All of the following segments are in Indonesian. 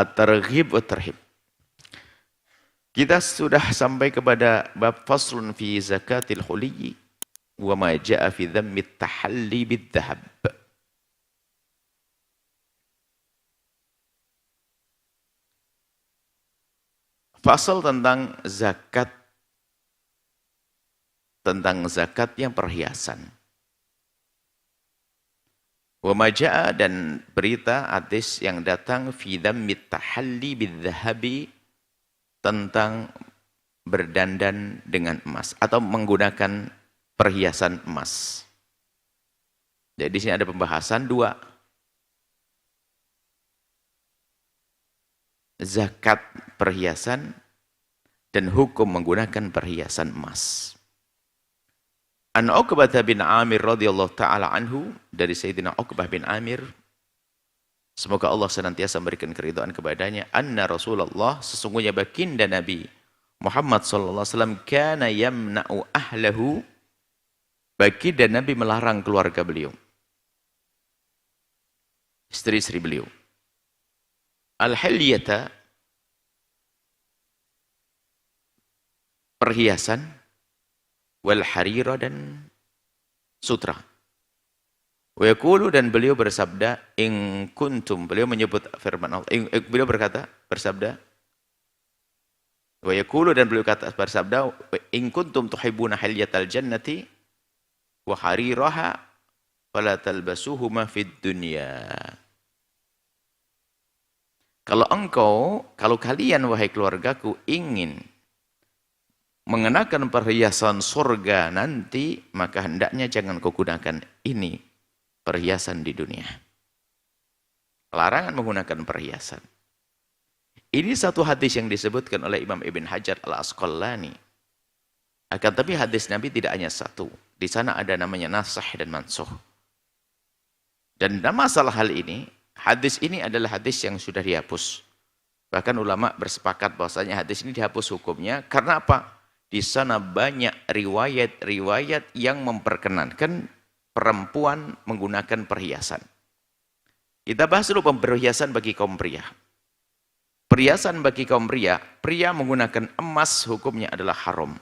At-Targhib wa Tarhib. Kita sudah sampai kepada bab faslun fi zakatil huliyyi wa ma jaa fi dhammi tahalli bidh-dhahab. Fasal tentang zakatnya perhiasan. Wa ma jaa, dan berita hadis yang datang fi dhammi tahalli bidh-dhahabi, tentang berdandan dengan emas atau menggunakan perhiasan emas. Jadi di sini ada pembahasan dua. Zakat perhiasan dan hukum menggunakan perhiasan emas. An Uqbah bin Amir radhiyallahu taala anhu, dari Sayyidina Uqbah bin Amir, semoga Allah senantiasa memberikan keridhaan kepadanya, anna Rasulullah, sesungguhnya baginda Nabi Muhammad sallallahu alaihi wasallam, kana yamna'u ahlahu, baginda Nabi melarang keluarga beliau, istri-istri beliau, al-hilyata, perhiasan, wal harira, dan sutra. Wa yaqulu, dan beliau bersabda, in kuntum, beliau menyebut firman Allah, beliau bersabda, wa yaqulu, dan beliau bersabda, in kuntum tuhibbuna hilyatal jannati wa hariraha fala talbasuhuma fid dunya. Kalau kalian wahai keluargaku ingin mengenakan perhiasan surga nanti, maka hendaknya jangan kau gunakan ini, perhiasan di dunia. Larangan menggunakan perhiasan. Ini satu hadis yang disebutkan oleh Imam Ibn Hajar al-Asqalani. Akan tapi hadis Nabi tidak hanya satu. Di sana ada namanya nasakh dan mansukh. Dan dalam masalah hal ini, hadis ini adalah hadis yang sudah dihapus. Bahkan ulama bersepakat bahwasanya hadis ini dihapus hukumnya. Karena apa? Di sana banyak riwayat-riwayat yang memperkenankan perempuan menggunakan perhiasan. Kita bahas dulu perhiasan bagi kaum pria. Perhiasan bagi kaum pria menggunakan emas hukumnya adalah haram.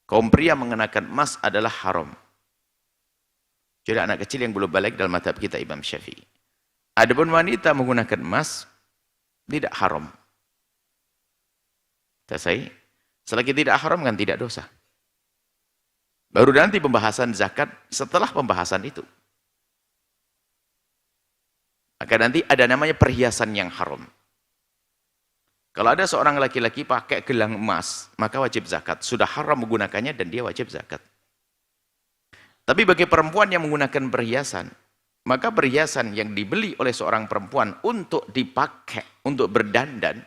Kaum pria mengenakan emas adalah haram. Jadi anak kecil yang belum balik dalam mazhab kita Imam Syafi'i. Adapun wanita menggunakan emas tidak haram. Selesai. Selagi tidak haram kan tidak dosa. Baru nanti pembahasan zakat setelah pembahasan itu. Maka nanti ada namanya perhiasan yang haram. Kalau ada seorang laki-laki pakai gelang emas, maka wajib zakat. Sudah haram menggunakannya dan dia wajib zakat. Tapi bagi perempuan yang menggunakan perhiasan, maka perhiasan yang dibeli oleh seorang perempuan untuk dipakai, untuk berdandan,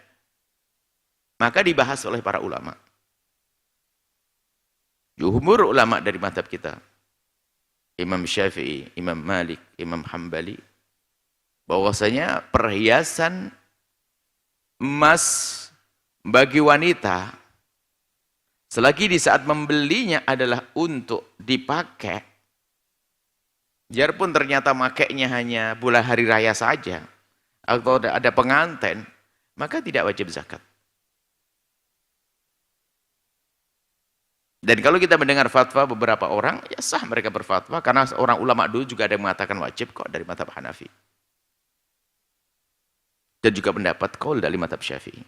maka dibahas oleh para ulama. Jumhur ulama dari mazhab kita, Imam Syafi'i, Imam Malik, Imam Hambali, bahwasanya perhiasan emas bagi wanita, selagi di saat membelinya adalah untuk dipakai, biarpun ternyata makainya hanya bulan hari raya saja, atau ada pengantin, maka tidak wajib zakat. Dan kalau kita mendengar fatwa beberapa orang, ya sah mereka berfatwa, karena orang ulama dulu juga ada yang mengatakan wajib kok dari mazhab Hanafi. Dan juga pendapat qaul dari mazhab Syafi'i.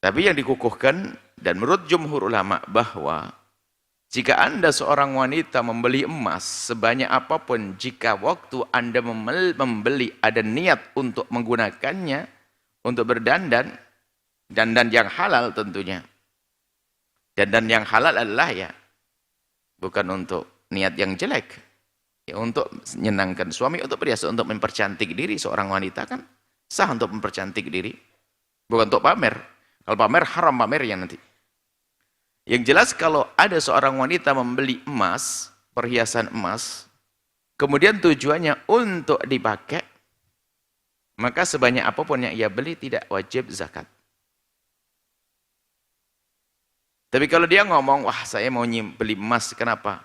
Tapi yang dikukuhkan, dan menurut jumhur ulama, bahwa jika Anda seorang wanita membeli emas sebanyak apapun, jika waktu Anda membeli ada niat untuk menggunakannya, untuk berdandan, dandan yang halal tentunya. Dan yang halal adalah ya bukan untuk niat yang jelek, ya untuk menyenangkan suami, untuk perhiasan, untuk mempercantik diri. Seorang wanita kan sah untuk mempercantik diri, bukan untuk pamer. Kalau pamer haram pamernya nanti. Yang jelas kalau ada seorang wanita membeli emas, perhiasan emas, kemudian tujuannya untuk dipakai, maka sebanyak apapun yang ia beli tidak wajib zakat. Tapi kalau dia ngomong, wah saya mau beli emas, kenapa?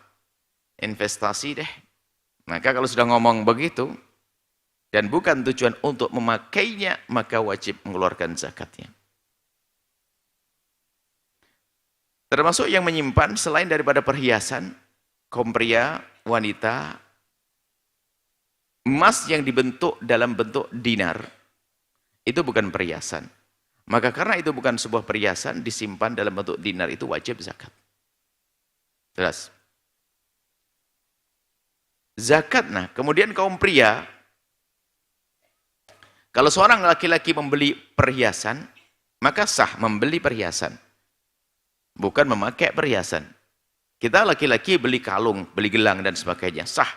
Investasi deh. Maka kalau sudah ngomong begitu, dan bukan tujuan untuk memakainya, maka wajib mengeluarkan zakatnya. Termasuk yang menyimpan selain daripada perhiasan, kaum pria, wanita, emas yang dibentuk dalam bentuk dinar, itu bukan perhiasan. Maka karena itu bukan sebuah perhiasan, disimpan dalam bentuk dinar, itu wajib zakat. Jelas? Zakat, nah kemudian kaum pria, kalau seorang laki-laki membeli perhiasan, maka sah membeli perhiasan. Bukan memakai perhiasan. Kita laki-laki beli kalung, beli gelang dan sebagainya, sah.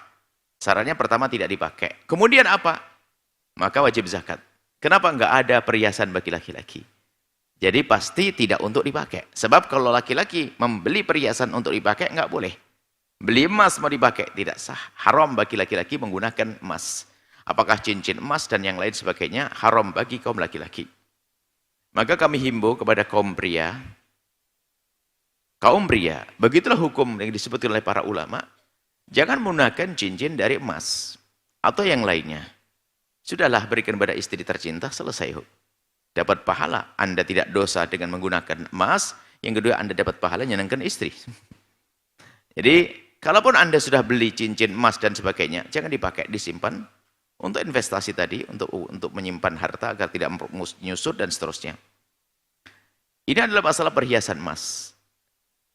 Syaratnya pertama tidak dipakai. Kemudian apa? Maka wajib zakat. Kenapa enggak ada perhiasan bagi laki-laki? Jadi pasti tidak untuk dipakai. Sebab kalau laki-laki membeli perhiasan untuk dipakai, enggak boleh. Beli emas mau dipakai, tidak sah. Haram bagi laki-laki menggunakan emas. Apakah cincin emas dan yang lain sebagainya, haram bagi kaum laki-laki. Maka kami himbau kepada kaum pria, begitulah hukum yang disebutkan oleh para ulama, jangan menggunakan cincin dari emas atau yang lainnya. Sudahlah, berikan pada istri tercinta, selesai. Dapat pahala, Anda tidak dosa dengan menggunakan emas, yang kedua Anda dapat pahala nyenangkan istri. Jadi, kalaupun Anda sudah beli cincin emas dan sebagainya, jangan dipakai, disimpan untuk investasi tadi, untuk menyimpan harta agar tidak menyusut dan seterusnya. Ini adalah masalah perhiasan emas.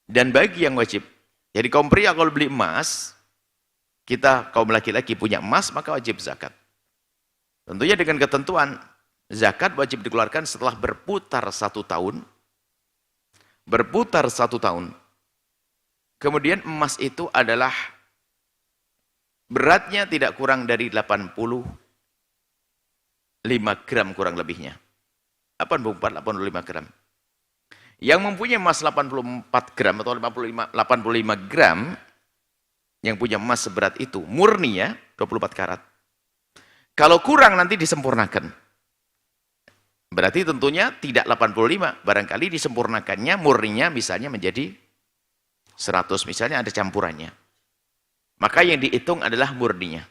Dan bagi yang wajib, jadi kaum pria kalau beli emas, kita kaum laki-laki punya emas, maka wajib zakat. Tentunya dengan ketentuan, zakat wajib dikeluarkan setelah berputar 1 tahun. Berputar 1 tahun. Kemudian emas itu adalah beratnya tidak kurang dari 85 gram kurang lebihnya. 85 gram. Yang mempunyai emas 84 gram atau 85 gram, yang punya emas seberat itu, murni ya, 24 karat. Kalau kurang nanti disempurnakan. Berarti tentunya tidak 85, barangkali disempurnakannya, murninya misalnya menjadi 100, misalnya ada campurannya. Maka yang dihitung adalah murninya.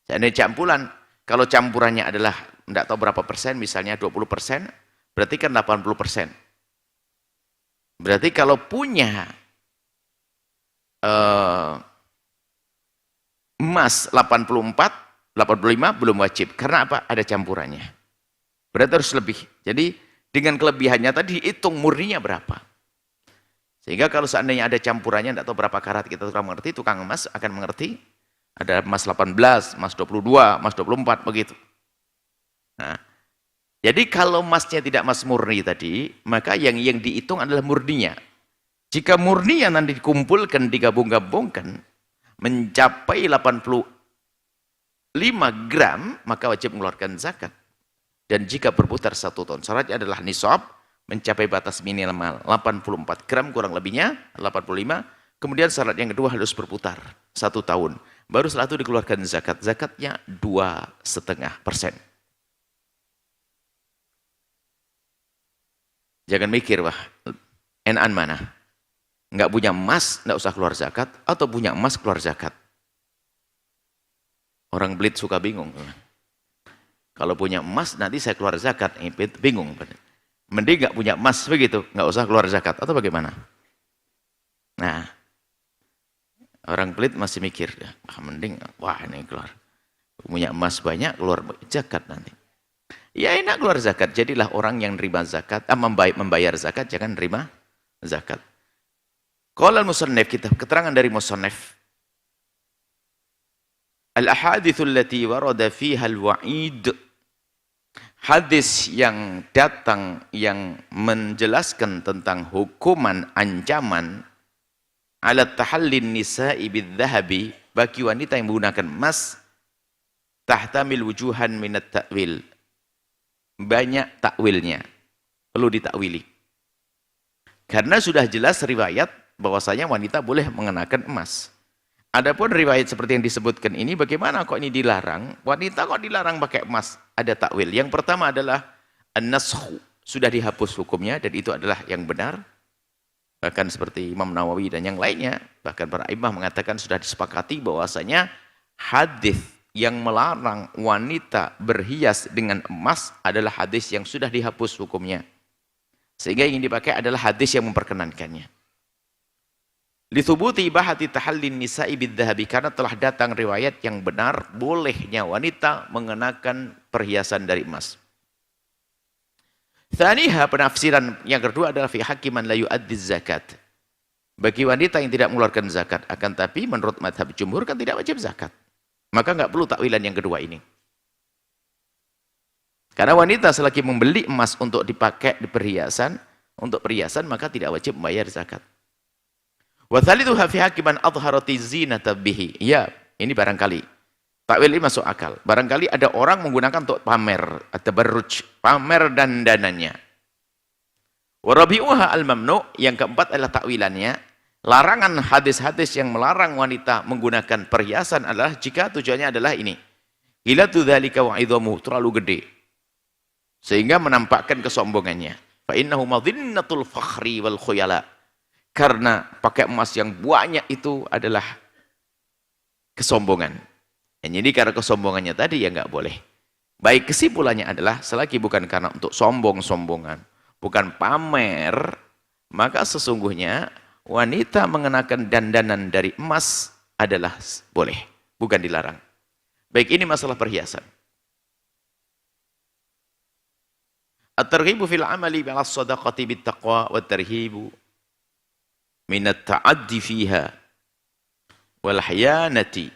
Seandainya campuran, kalau campurannya adalah, tidak tahu berapa persen, misalnya 20%, berarti kan 80%. Berarti kalau punya emas 85 belum wajib. Karena apa? Ada campurannya. Berarti harus lebih. Jadi dengan kelebihannya tadi hitung murninya berapa. Sehingga kalau seandainya ada campurannya, tidak tahu berapa karat, kita tukang mengerti, tukang emas akan mengerti. Ada emas 18, emas 22, emas 24, begitu. Nah, jadi kalau emasnya tidak emas murni tadi, maka yang dihitung adalah murninya. Jika murninya nanti dikumpulkan, digabung-gabungkan, mencapai 85 gram, maka wajib mengeluarkan zakat. Dan jika berputar 1 tahun, syaratnya adalah nisab, mencapai batas minimal 84 gram kurang lebihnya, 85. Kemudian syarat yang kedua harus berputar 1 tahun. Baru setelah itu dikeluarkan zakat. Zakatnya 2,5%. Jangan mikir, wah, enakan mana? Enggak punya emas, enggak usah keluar zakat, atau punya emas keluar zakat. Orang belit suka bingung. Kalau punya emas, nanti saya keluar zakat. Bingung. Mending enggak punya emas, begitu. Enggak usah keluar zakat, atau bagaimana? Nah, orang belit masih mikir, mending, wah ini keluar. Punya emas banyak, keluar zakat nanti. Ya enak keluar zakat, jadilah orang yang nerima zakat, membayar zakat, jangan nerima zakat. Qala al-musannif, kita keterangan dari musannif. Al-ahaditsu allati warada fiha al-wa'id. Hadis yang datang yang menjelaskan tentang hukuman ancaman ala tahallin nisa'i bidzahabi bagi wanita yang menggunakan emas tahtamil wujuhan minat ta'wil. Banyak takwilnya, perlu ditakwili. Karena sudah jelas riwayat bahwasanya wanita boleh mengenakan emas. Adapun riwayat seperti yang disebutkan ini, bagaimana kok ini dilarang? Wanita kok dilarang pakai emas? Ada takwil. Yang pertama adalah an-naskhu, sudah dihapus hukumnya dan itu adalah yang benar. Bahkan seperti Imam Nawawi dan yang lainnya, bahkan para imam mengatakan sudah disepakati bahwasanya hadis yang melarang wanita berhias dengan emas adalah hadis yang sudah dihapus hukumnya. Sehingga yang dipakai adalah hadis yang memperkenankannya. Lithubuti ibahati tahallin nisa'i bidzahabi, karena telah datang riwayat yang benar bolehnya wanita mengenakan perhiasan dari emas. Tsaniha, penafsiran yang kedua adalah fi hakiman la yu'addi zakat. Bagi wanita yang tidak mengeluarkan zakat, akan tapi menurut mazhab jumhur kan tidak wajib zakat. Maka nggak perlu takwilan yang kedua ini. Karena wanita selagi membeli emas untuk dipakai di perhiasan, untuk perhiasan maka tidak wajib membayar zakat. Wa tsalitsuha fi hakiman adharati zinata bihi. Ya, ini barangkali takwil ini masuk akal. Barangkali ada orang menggunakan untuk pamer atau berruj, pamer dandanannya. Wa rabi'uha al-mamnu, yang keempat adalah takwilannya. Larangan hadis-hadis yang melarang wanita menggunakan perhiasan adalah jika tujuannya adalah ini. Hilatu dzalika wa 'idhamu, terlalu gede sehingga menampakkan kesombongannya. Fa innahu madhinnatul fakhri wal khuyala. Karena pakai emas yang banyak itu adalah kesombongan. Jadi karena kesombongannya tadi ya nggak boleh. Baik, kesimpulannya adalah selagi bukan karena untuk sombong-sombongan, bukan pamer, maka sesungguhnya wanita mengenakan dandanan dari emas adalah boleh, bukan dilarang. Baik, ini masalah perhiasan. At-targhibu fil amali bil shadaqati bit taqwa wat tarhibu min at-ta'addi fiha wal hiyanati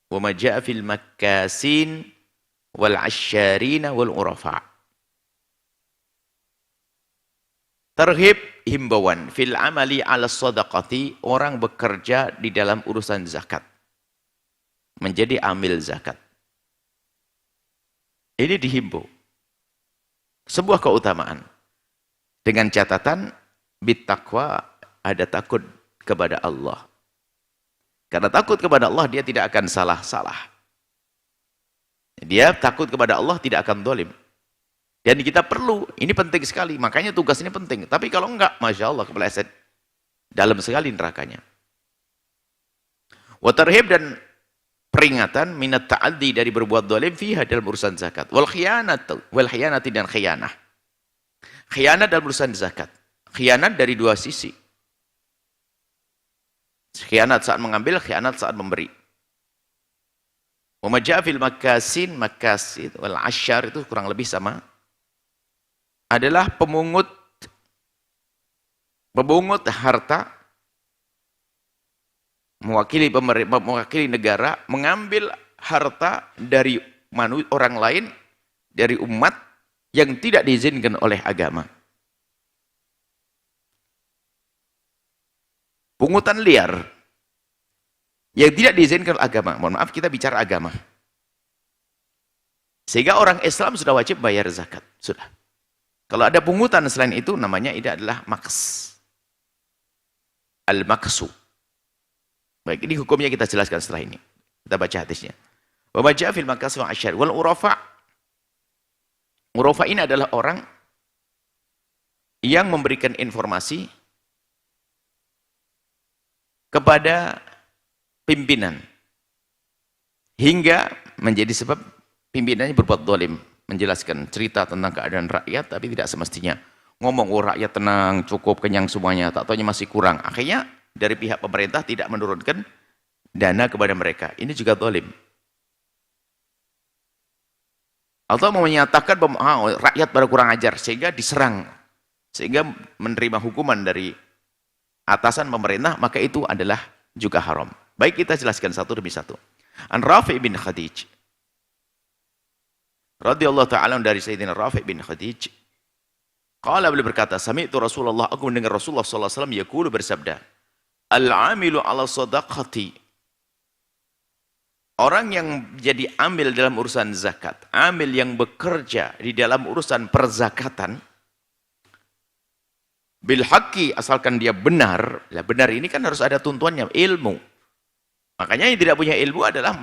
wa ma jaa fil makkasin wal 'asyarin wal urafa. Targhib, himbauan fil amali ala shadaqati, orang bekerja di dalam urusan zakat, menjadi amil zakat. Ini dihimbau. Sebuah keutamaan. Dengan catatan, bittaqwa, ada takut kepada Allah. Karena takut kepada Allah, dia tidak akan salah-salah. Dia takut kepada Allah, tidak akan zalim. Dan kita perlu, ini penting sekali. Makanya tugas ini penting. Tapi kalau enggak, Masya Allah, kepeleset. Dalam sekali nerakanya. Wa tarhib, dan peringatan minat ta'addi, dari berbuat zalim fiha, dalam urusan zakat. Wal khiyanati, dan khiyanah. Khiyanat dalam urusan zakat. Khiyanat dari dua sisi. Khiyanat saat mengambil, khiyanat saat memberi. Wa ma jaa fil makkasin, makkasin wal 'asyar, itu kurang lebih sama. Adalah pemungut harta, mewakili negara, mengambil harta dari orang lain, dari umat yang tidak diizinkan oleh agama. Pungutan liar yang tidak diizinkan oleh agama. Mohon maaf, kita bicara agama. Sehingga orang Islam sudah wajib bayar zakat. Sudah. Kalau ada pungutan selain itu, namanya ini adalah maks. Al-maksu. Baik, ini hukumnya kita jelaskan setelah ini. Kita baca hadisnya. Wa ma jaa fil makasi wa 'asyar wal urafa. Urafa ini adalah orang yang memberikan informasi kepada pimpinan hingga menjadi sebab pimpinannya berbuat zalim, menjelaskan cerita tentang keadaan rakyat, tapi tidak semestinya ngomong, oh rakyat tenang, cukup, kenyang semuanya, tak taunya masih kurang. Akhirnya dari pihak pemerintah tidak menurunkan dana kepada mereka. Ini juga zalim. Atau menyatakan rakyat pada kurang ajar, sehingga diserang, sehingga menerima hukuman dari atasan pemerintah, maka itu adalah juga haram. Baik, kita jelaskan satu demi satu. An Rafi' bin Khadij radhiyallahu ta'ala dari Sayyidina Rafi' bin Khadij. Qala, beliau berkata, sami'tu Rasulullah, aku mendengar Rasulullah sallallahu alaihi wasallam yaqulu, bersabda, al-'amilu 'ala shadaqati, orang yang jadi amil dalam urusan zakat, amil yang bekerja di dalam urusan perzakatan, bil haqqi, asalkan dia benar. Lah benar ini kan harus ada tuntuannya, ilmu. Makanya yang tidak punya ilmu adalah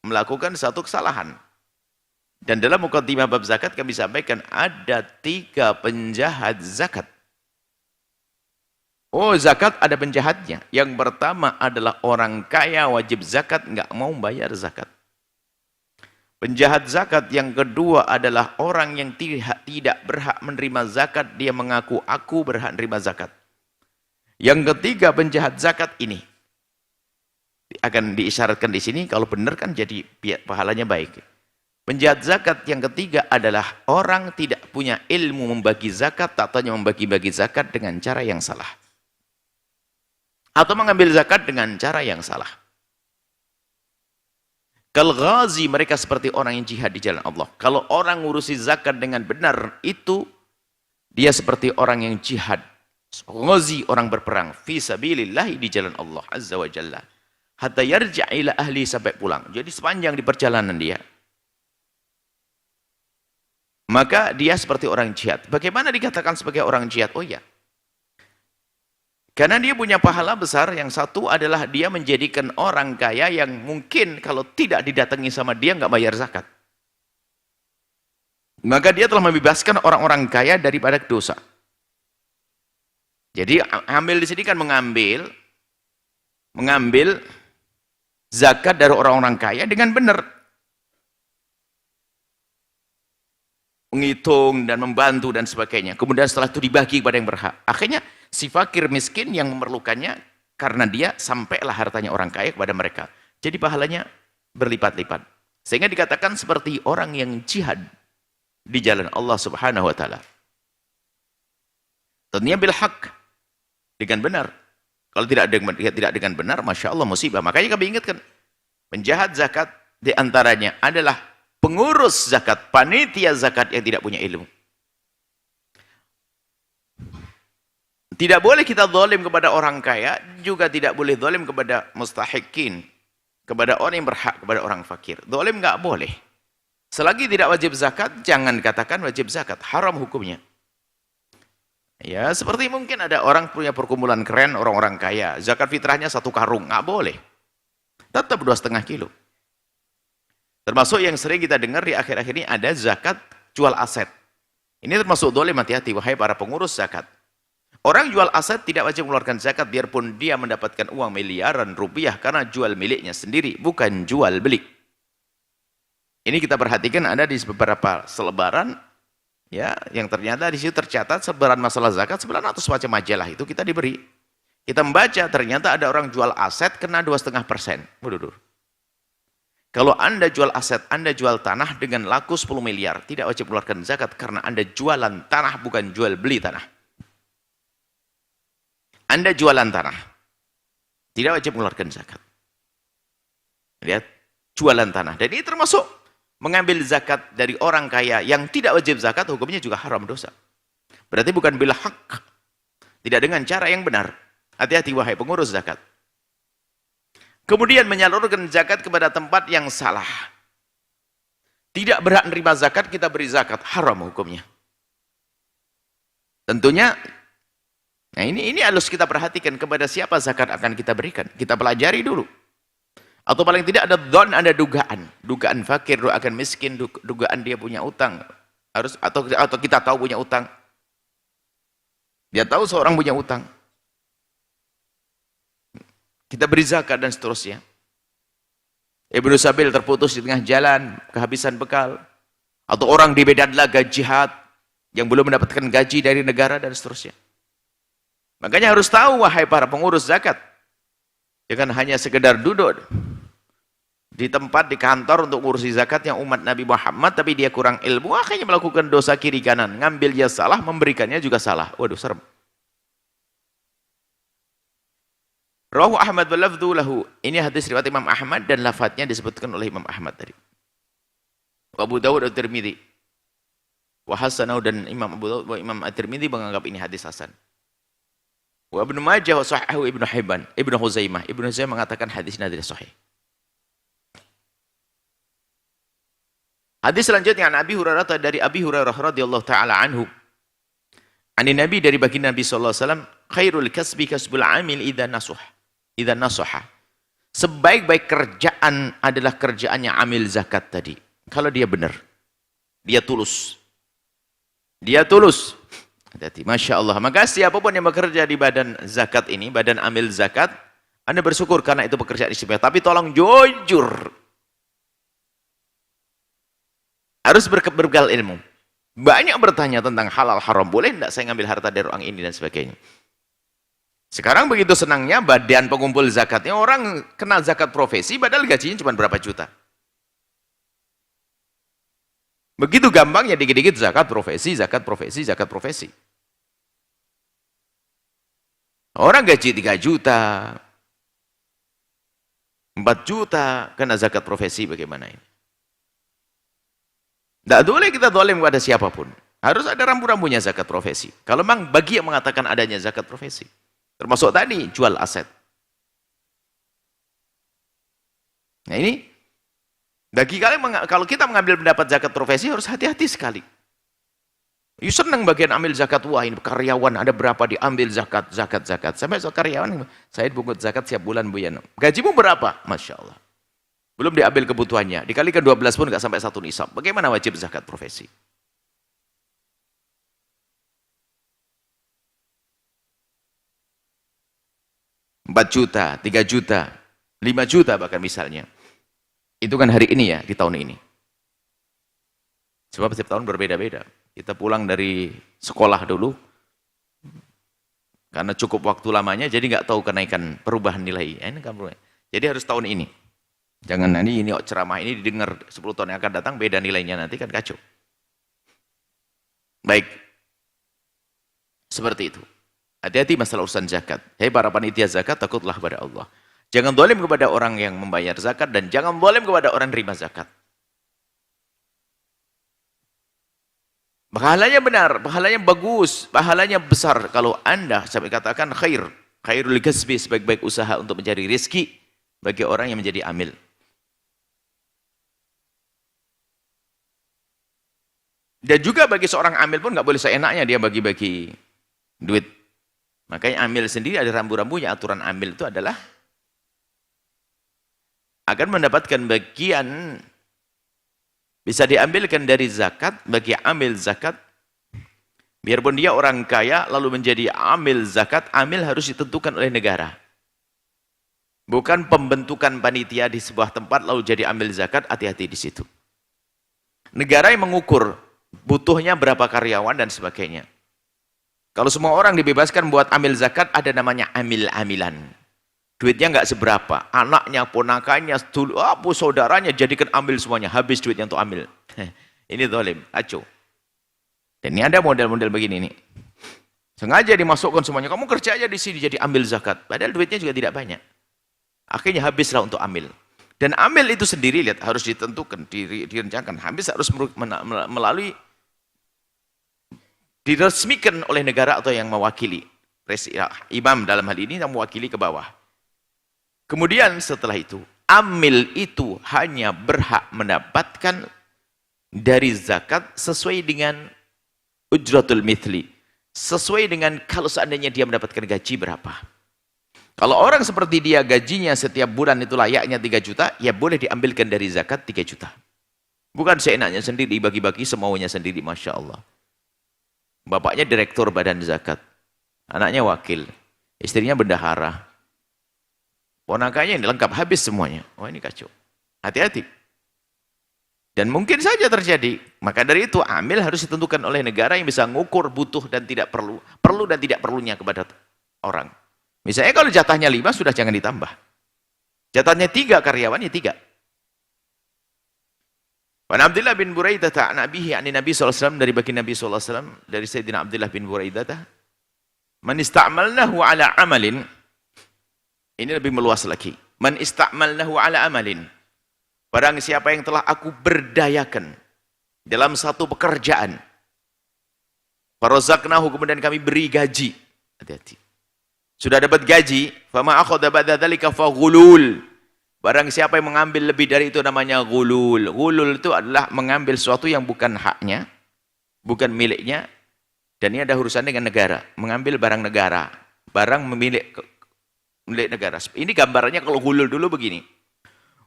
melakukan satu kesalahan. Dan dalam muqaddimah bab zakat kami sampaikan ada 3 penjahat zakat. Oh, zakat ada penjahatnya. Yang pertama adalah orang kaya wajib zakat, nggak mau bayar zakat. Penjahat zakat yang kedua adalah orang yang tidak berhak menerima zakat, dia mengaku aku berhak menerima zakat. Yang ketiga penjahat zakat ini akan diisyaratkan di sini, kalau benar kan jadi pahalanya baik. Penjahat zakat yang ketiga adalah orang tidak punya ilmu membagi zakat, tak tanya membagi-bagi zakat dengan cara yang salah. Atau mengambil zakat dengan cara yang salah. Kal ghazi, mereka seperti orang yang jihad di jalan Allah. Kalau orang ngurusi zakat dengan benar, itu dia seperti orang yang jihad. Ghazi, orang berperang. Fi sabilillahi, di jalan Allah Azza wa Jalla. Hatta yarja' ila ahli, sampai pulang. Jadi sepanjang di perjalanan dia, maka dia seperti orang jihad. Bagaimana dikatakan sebagai orang jihad? Oh iya, karena dia punya pahala besar. Yang satu adalah dia menjadikan orang kaya yang mungkin kalau tidak didatangi sama dia nggak bayar zakat. Maka dia telah membebaskan orang-orang kaya daripada dosa. Jadi ambil di sini kan mengambil zakat dari orang-orang kaya dengan benar. Menghitung dan membantu dan sebagainya. Kemudian setelah itu dibagi kepada yang berhak. Akhirnya si fakir miskin yang memerlukannya, karena dia sampailah hartanya orang kaya kepada mereka. Jadi pahalanya berlipat-lipat. Sehingga dikatakan seperti orang yang jihad di jalan Allah Subhanahu wa taala. Tentunya bil haq, dengan benar. Kalau tidak dengan benar, Masya Allah musibah. Makanya kami ingatkan, penjahat zakat diantaranya adalah pengurus zakat, panitia zakat yang tidak punya ilmu. Tidak boleh kita zalim kepada orang kaya, juga tidak boleh zalim kepada mustahikin, kepada orang yang berhak, kepada orang fakir. Zalim nggak boleh. Selagi tidak wajib zakat, jangan katakan wajib zakat, haram hukumnya. Ya, seperti mungkin ada orang punya perkumpulan keren, orang-orang kaya, zakat fitrahnya 1 karung, nggak boleh. Tetap 2,5 kilo. Termasuk yang sering kita dengar di akhir-akhir ini ada zakat jual aset. Ini termasuk zalim, hati-hati wahai para pengurus zakat. Orang jual aset tidak wajib mengeluarkan zakat biarpun dia mendapatkan uang miliaran rupiah karena jual miliknya sendiri, bukan jual beli. Ini kita perhatikan ada di beberapa selebaran, ya, yang ternyata di situ tercatat selebaran masalah zakat, selebaran atau semacam majalah itu kita diberi. Kita membaca ternyata ada orang jual aset kena 2,5%. Waduh. Kalau Anda jual aset, Anda jual tanah dengan laku 10 miliar, tidak wajib mengeluarkan zakat karena Anda jualan tanah, bukan jual beli tanah. Anda jualan tanah, tidak wajib mengeluarkan zakat. Lihat, jualan tanah. Dan ini termasuk mengambil zakat dari orang kaya yang tidak wajib zakat, hukumnya juga haram, dosa. Berarti bukan bil haq, tidak dengan cara yang benar. Hati-hati wahai pengurus zakat. Kemudian menyalurkan zakat kepada tempat yang salah. Tidak berhak menerima zakat, kita beri zakat, haram hukumnya. Tentunya, nah ini harus kita perhatikan kepada siapa zakat akan kita berikan. Kita pelajari dulu. Atau paling tidak ada dhon, ada dugaan. Dugaan fakir, dugaan miskin, dugaan dia punya utang. Atau kita tahu punya utang. Dia tahu seorang punya utang. Kita beri zakat dan seterusnya. Ibnu Sabil terputus di tengah jalan, kehabisan bekal. Atau orang di Medan Laga jihad, yang belum mendapatkan gaji dari negara dan seterusnya. Makanya harus tahu wahai para pengurus zakat. Jangan hanya sekedar duduk di tempat, di kantor untuk ngurusi zakat yang umat Nabi Muhammad, tapi dia kurang ilmu, akhirnya melakukan dosa kiri kanan. Ngambilnya salah, memberikannya juga salah. Waduh, serem. Rawahu Ahmad wa lafdhu lahu. Ini hadis riwayat Imam Ahmad dan lafadznya disebutkan oleh Imam Ahmad tadi. Abu Dawud At-Tirmidzi. Wa hasanahu, dan Imam Abu Dawud wa Imam At-Tirmidzi menganggap ini hadis hasan. Wa Ibnu Majah wa sahahu Ibnu Hibban, Ibnu Huzaimah. Ibnu Huzaimah mengatakan hadis ini adalah sahih. Hadis selanjutnya Abi Hurairah, dari Abi Hurairah radhiyallahu taala anhu. Ani Nabi, dari baginda Nabi sallallahu alaihi wasallam, khairul kasbi kasbul amil idza nasaha. Sebaik-baik kerjaan adalah kerjaannya amil zakat tadi. Kalau dia benar, dia tulus. Dia tulus. Hati-hati, Masya Allah. Maka siapapun yang bekerja di badan zakat ini, badan amil zakat, Anda bersyukur karena itu pekerjaan istimewa. Tapi tolong jujur. Harus berbekal ilmu. Banyak bertanya tentang halal haram, boleh tidak saya ngambil harta dari orang ini dan sebagainya. Sekarang begitu senangnya badan pengumpul zakatnya, orang kenal zakat profesi padahal gajinya cuma berapa juta. Begitu gampangnya dikit-dikit zakat profesi, zakat profesi, zakat profesi. Orang gaji 3 juta, 4 juta, kena zakat profesi, bagaimana ini? Tidak boleh kita zalim kepada siapapun. Harus ada rambu-rambunya zakat profesi. Kalau memang bagi yang mengatakan adanya zakat profesi. Termasuk tadi, jual aset. Nah ini, bagi kalian, kalau kita mengambil pendapat zakat profesi, harus hati-hati sekali. Senang bagian ambil zakat, wah ini karyawan, ada berapa diambil zakat. Sampai soal karyawan, saya pungut zakat setiap bulan, Bu Yan. Gajimu berapa? Masya Allah. Belum diambil kebutuhannya, dikalikan 12 pun nggak sampai 1 nisab. Bagaimana wajib zakat profesi? Empat juta, 3 juta, 5 juta bahkan misalnya. Itu kan hari ini ya, di tahun ini. Sebab setiap tahun berbeda-beda. Kita pulang dari sekolah dulu, karena cukup waktu lamanya, jadi nggak tahu kenaikan perubahan nilai. Jadi harus tahun ini. Jangan nanti ini ceramah ini didengar 10 tahun yang akan datang, beda nilainya, nanti kan kacau. Baik. Seperti itu. Hati-hati masalah urusan zakat. Hei para panitia zakat, takutlah kepada Allah. Jangan zalim kepada orang yang membayar zakat, dan jangan zalim kepada orang yang terima zakat. Pahalanya benar, pahalanya bagus, pahalanya besar. Kalau Anda, saya katakan khairul kasbi, sebaik-baik usaha untuk mencari rezeki bagi orang yang menjadi amil. Dan juga bagi seorang amil pun nggak boleh seenaknya dia bagi-bagi duit. Makanya amil sendiri ada rambu-rambunya. Aturan amil itu adalah akan mendapatkan bagian, bisa diambilkan dari zakat bagi amil zakat. Biarpun dia orang kaya lalu menjadi amil zakat, amil harus ditentukan oleh negara. Bukan pembentukan panitia di sebuah tempat lalu jadi amil zakat, hati-hati di situ. Negara yang mengukur butuhnya berapa karyawan dan sebagainya. Kalau semua orang dibebaskan buat amil zakat, ada namanya amil-amilan. Duitnya nggak seberapa, anaknya, ponakannya, saudaranya jadikan amil semuanya, habis duitnya untuk amil. Ini zalim, kacau. Dan ini ada model-model begini nih. Sengaja dimasukkan semuanya, kamu kerja aja di sini jadi amil zakat, padahal duitnya juga tidak banyak. Akhirnya habislah untuk amil. Dan amil itu sendiri, lihat, harus ditentukan, direncanakan. Habis harus melalui, diresmikan oleh negara atau yang mewakili. Imam dalam hal ini yang mewakili ke bawah. Kemudian setelah itu, amil itu hanya berhak mendapatkan dari zakat sesuai dengan ujratul mithli. Sesuai dengan kalau seandainya dia mendapatkan gaji berapa. Kalau orang seperti dia gajinya setiap bulan itu layaknya 3 juta, ya boleh diambilkan dari zakat 3 juta. Bukan seenaknya sendiri, bagi-bagi semaunya sendiri, Masya Allah. Bapaknya direktur badan zakat, anaknya wakil, istrinya bendahara, ponakannya ini lengkap, habis semuanya. Oh ini kacau. Hati-hati. Dan mungkin saja terjadi. Maka dari itu amil harus ditentukan oleh negara yang bisa ngukur butuh dan tidak perlu dan tidak perlunya kepada orang. Misalnya kalau jatahnya 5 sudah jangan ditambah. Jatahnya 3 karyawannya 3. Wan Abdullah bin Buraidah an abihi an Nabi sallallahu alaihi wasallam, dari baginda Nabi sallallahu alaihi wasallam, dari Sayyidina Abdullah bin Buraidah, man ista'malnahu ala amalin, ini lebih meluas lagi. Man ista'malnahu ala amalin, barang siapa yang telah aku berdayakan dalam satu pekerjaan, farazaqnahu, kemudian kami beri gaji. Hati-hati. Sudah dapat gaji, fama akhadha ba'da dzalika faghulul. Barang siapa yang mengambil lebih dari itu namanya ghulul. Ghulul itu adalah mengambil sesuatu yang bukan haknya, bukan miliknya, dan ini ada urusan dengan negara. Mengambil barang negara, barang milik negara. Ini gambarannya kalau ghulul dulu begini.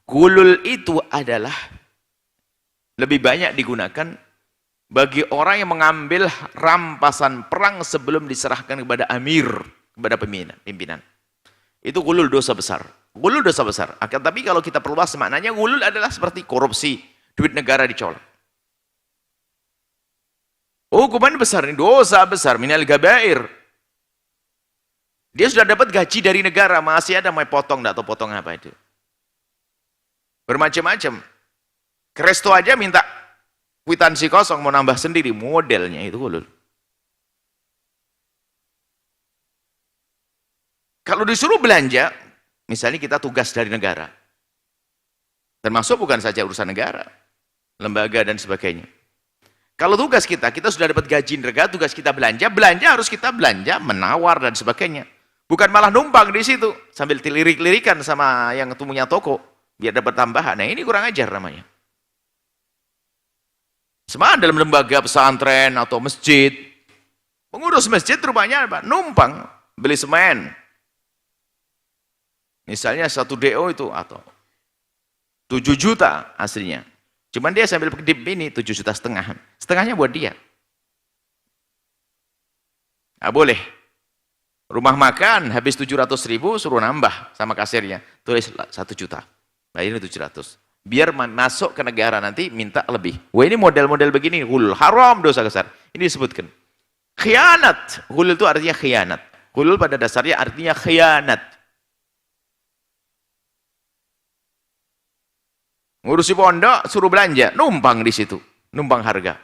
Ghulul itu adalah lebih banyak digunakan bagi orang yang mengambil rampasan perang sebelum diserahkan kepada amir, kepada pimpinan. Itu ghulul, dosa besar. Ghulul dosa besar. Tapi kalau kita perluas maknanya, ghulul adalah seperti korupsi, duit negara dicolong. Hukuman besar, ini dosa besar, minal gabair. Dia sudah dapat gaji dari negara, masih ada mau potong, enggak tahu potong apa itu. Bermacam-macam. Ke resto aja minta kwitansi kosong, mau nambah sendiri, modelnya itu ulul. Kalau disuruh belanja, misalnya kita tugas dari negara, termasuk bukan saja urusan negara, lembaga dan sebagainya. Kalau tugas kita sudah dapat gaji negara, tugas kita belanja, belanja harus kita belanja, menawar dan sebagainya. Bukan malah numpang di situ, sambil lirik-lirikan sama yang punya toko, biar dapat tambahan. Nah ini kurang ajar namanya. Sama dalam lembaga pesantren atau masjid, pengurus masjid rupanya apa? Numpang, beli semen. Misalnya 1 DO itu atau 7 juta aslinya. Cuman dia sambil kedip ini 7,5 juta. Setengahnya buat dia. Nggak boleh. Rumah makan habis 700.000 suruh nambah sama kasirnya. Tulis 1 juta. Nah ini 700. Biar masuk ke negara nanti minta lebih. Wah ini model-model begini. Hulul haram, dosa besar. Ini disebutkan. Khianat. Hulul itu artinya khianat. Hulul pada dasarnya artinya khianat. Ngurusi pondok, suruh belanja, numpang di situ, numpang harga.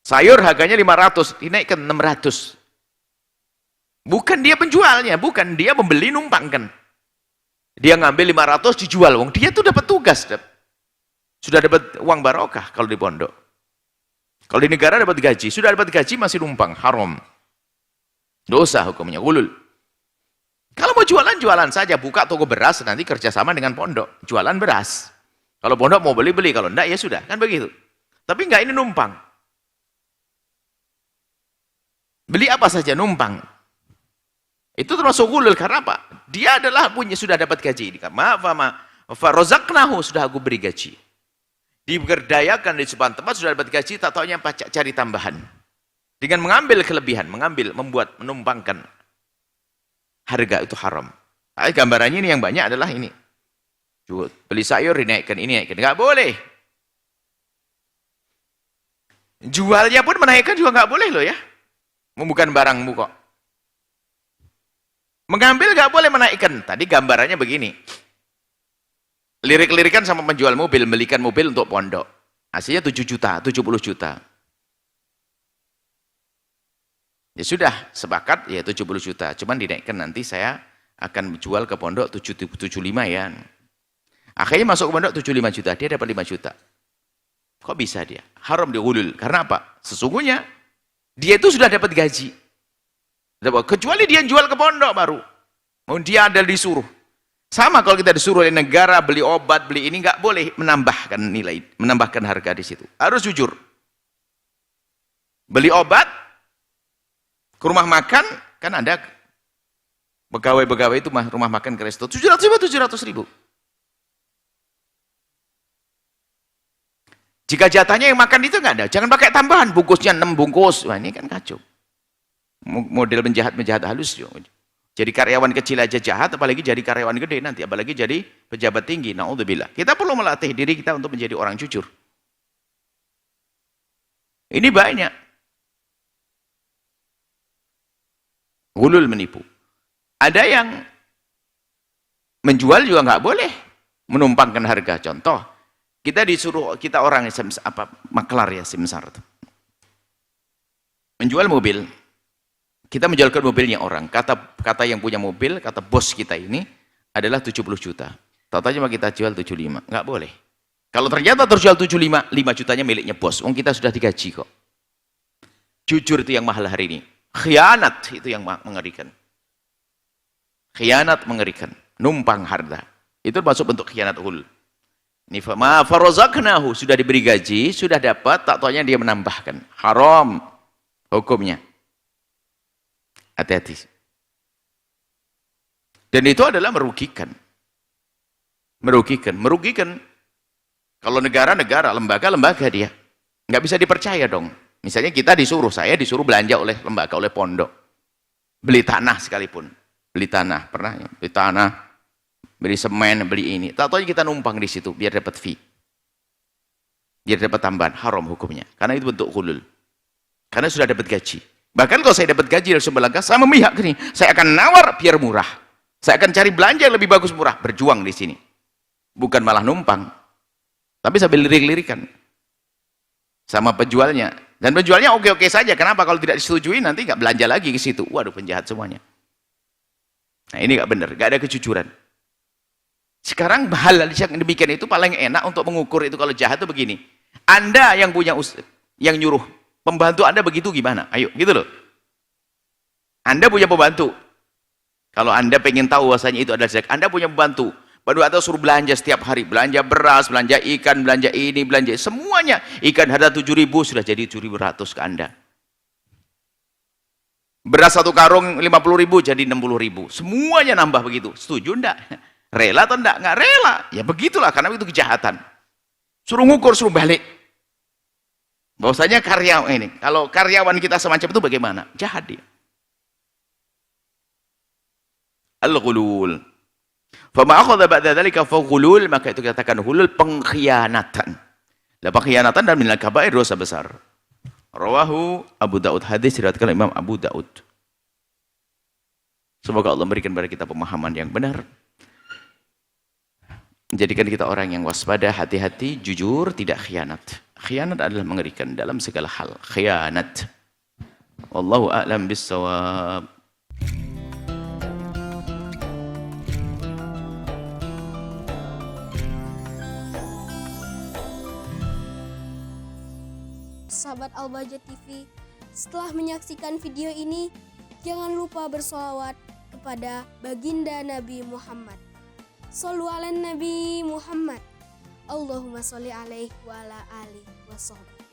Sayur harganya 500, dinaikkan 600. Bukan dia penjualnya, bukan dia membeli numpangkan. Dia ngambil 500 dijual, wong dia tuh dapat tugas, sudah dapat uang barokah kalau di pondok. Kalau di negara dapat gaji, sudah dapat gaji masih numpang, haram. Dosa hukumnya, ulul. Kalau mau jualan, jualan saja, buka toko beras, nanti kerjasama dengan pondok, jualan beras. Kalau pondok mau beli-beli, kalau enggak ya sudah, kan begitu. Tapi enggak, ini numpang. Beli apa saja numpang. Itu termasuk gulul, karena apa? Dia adalah punya, sudah dapat gaji. Farozaknahu, sudah aku beri gaji. Diberdayakan di sebuah tempat, sudah dapat gaji, tak taunya cari tambahan. Dengan mengambil kelebihan, membuat, menumpangkan. Harga itu haram. Gambarannya ini yang banyak adalah ini. Beli sayur dinaikkan, ini naikkan. Nggak boleh. Jualnya pun menaikkan juga nggak boleh loh ya. Bukan barangmu kok. Mengambil nggak boleh menaikkan. Tadi gambarannya begini. Lirik-lirikan sama penjual mobil, belikan mobil untuk pondok. Hasilnya 7 juta, 70 juta. Ya sudah, sepakat ya 70 juta. Cuman dinaikkan nanti saya akan jual ke pondok 75 ya. Akhirnya masuk ke pondok 75 juta, dia dapat 5 juta. Kok bisa dia? Haram diulul. Karena apa? Sesungguhnya dia itu sudah dapat gaji. Kecuali dia jual ke pondok baru. Dia ada disuruh. Sama kalau kita disuruh oleh negara beli obat, beli ini nggak boleh menambahkan nilai, menambahkan harga di situ. Harus jujur. Beli obat ke rumah makan, kan ada pegawai-pegawai itu rumah makan ke resto 700.000. Jika jatahnya yang makan itu nggak ada, jangan pakai tambahan, bungkusnya 6 bungkus. Wah ini kan kacau. Model menjahat halus. Jadi karyawan kecil aja jahat, apalagi jadi karyawan gede nanti, apalagi jadi pejabat tinggi. Na'udzubillah. Kita perlu melatih diri kita untuk menjadi orang jujur. Ini banyak. Gulul menipu. Ada yang menjual juga nggak boleh menumpangkan harga. Contoh, kita disuruh, kita orang maklar ya, simsar. Menjual mobil. Kita menjualkan mobilnya orang. Kata yang punya mobil, kata bos kita ini adalah 70 juta. Totalnya kita jual 75. Nggak boleh. Kalau ternyata terjual 75, 5 jutanya miliknya bos. Kita sudah digaji kok. Jujur itu yang mahal hari ini. Khianat itu yang mengerikan. Khianat mengerikan. Numpang harta. Itu masuk bentuk khianat hul. Ma farozaknahu, sudah diberi gaji, sudah dapat, tak taunya dia menambahkan. Haram hukumnya. Hati-hati. Dan itu adalah merugikan. Merugikan. Kalau negara-negara, lembaga-lembaga dia. Nggak bisa dipercaya dong. Misalnya saya disuruh belanja oleh lembaga, oleh pondok. Beli tanah sekalipun. Beli tanah, pernah ya? Beli tanah, beli semen, beli ini. Tak tahu kita numpang di situ, biar dapat fee. Biar dapat tambahan, haram hukumnya. Karena itu bentuk hulul. Karena sudah dapat gaji. Bahkan kalau saya dapat gaji dari sumber langkah, saya memihak ke sini. Saya akan nawar biar murah. Saya akan cari belanja yang lebih bagus murah. Berjuang di sini. Bukan malah numpang. Tapi sambil lirik-lirikan. Sama penjualnya. Dan penjualnya oke-oke saja. Kenapa? Kalau tidak disetujui nanti nggak belanja lagi ke situ. Waduh, penjahat semuanya. Nah ini nggak benar. Nggak ada kejujuran. Sekarang hal yang demikian itu paling enak untuk mengukur itu kalau jahat itu begini. Anda yang punya yang nyuruh pembantu Anda begitu gimana? Ayo, gitu loh. Anda punya pembantu. Kalau Anda pengen tahu bahwasanya itu adalah zakat, Anda punya pembantu. Baru atau suruh belanja setiap hari, belanja beras, belanja ikan, belanja ini, belanja semuanya. Ikan harga 7.000 sudah jadi 7.100 ke Anda. Beras satu karung 50.000 jadi 60.000. Semuanya nambah begitu. Setuju enggak? Rela atau enggak? Enggak rela. Ya begitulah, karena itu kejahatan. Suruh ngukur, suruh balik. Bahwasanya karyawan ini, kalau karyawan kita semacam itu bagaimana? Jahat dia. Al-ghulul. Fama akhadha ba'da dzalika fa ghulul, maka itu katakan ghulul, pengkhianatan. Lah pengkhianatan dan minal kabair, dosa besar. Rawahu Abu Daud, hadis diriwayatkan Imam Abu Daud. Semoga Allah memberikan kepada kita pemahaman yang benar. Menjadikan kita orang yang waspada, hati-hati, jujur, tidak khianat. Khianat adalah mengerikan dalam segala hal. Khianat. Wallahu a'lam bissawab. Sahabat Al-Bahjah TV, setelah menyaksikan video ini, jangan lupa bersolawat kepada baginda Nabi Muhammad. Shollu ala Nabi Muhammad. Allahumma sholli alaihi wa ala alihi wa sahbihi.